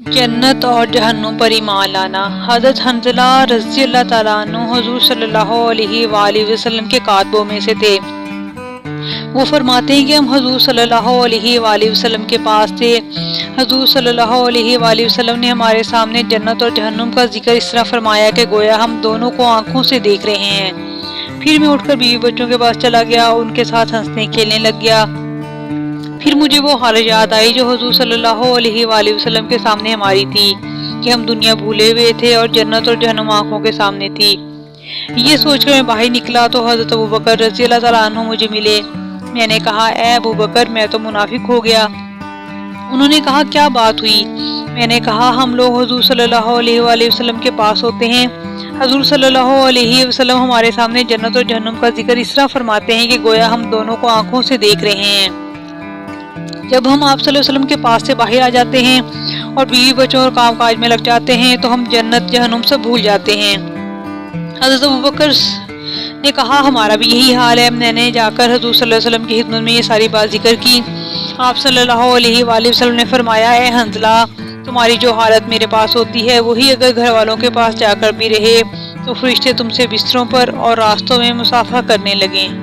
जन्नत और जहन्नुम पर ईमान लाना। हज़रत हंज़ला रज़ी अल्लाह ताला अन्हु हुज़ूर सल्लल्लाहु अलैहि वसल्लम के कातबों में से थे। वो फरमाते हैं कि हम हुज़ूर सल्लल्लाहु अलैहि वसल्लम के पास थे। हुज़ूर सल्लल्लाहु अलैहि वसल्लम ने हमारे सामने जन्नत और जहन्नुम का जिक्र इस तरह फरमाया कि गोया हम दोनों को आंखों से देख रहे हैं। फिर मैं उठकर बीवी बच्चों के पास चला गया और उनके साथ हंसने खेलने लग गया। फिर मुझे वो हालत याद आई जो हुज़ूर सल्लल्लाहु अलैहि वसल्लम के सामने हमारी थी कि हम दुनिया भूले हुए थे और जन्नत और जहन्नुम आंखों के सामने थी। ये सोचकर मैं बाहर निकला तो हज़रत अबू बकर रज़ी अल्लाह ताला अन्हु मुझे मिले। मैंने कहा, ए अबू बकर, मैं तो मुनाफिक हो गया। उन्होंने कहा, क्या बात हुई? मैंने कहा, हम लोग हुज़ूर सल्लल्लाहु अलैहि वसल्लम के पास होते हैं। हुज़ूर सल्लल्लाहु अलैहि वसल्लम हमारे सामने जन्नत और जहन्नुम का जिक्र इस तरह फरमाते हैं कि गोया हम दोनों को आंखों से देख रहे हैं। जब हम आप सल्लल्लाहु अलैहि वसल्लम के पास से बाहर आ जाते हैं और बीवी बच्चों और काम काज में लग जाते हैं तो हम जन्नत जहन्नुम सब भूल जाते हैं। हज़रत अबू बकर ने कहा, हमारा भी यही हाल है। मैंने जाकर हुज़ूर सल्लल्लाहु अलैहि वसल्लम की खिदमत में ये सारी बात जिक्र की। आप सल्लल्लाहु अलैहि वसल्लम ने फरमाया, ए हंज़ला, तुम्हारी जो हालत मेरे पास होती है वही अगर घर वालों के पास जाकर भी रहे तो फरिश्ते तुमसे बिस्तरों पर और रास्तों में मुसाफा करने लगें।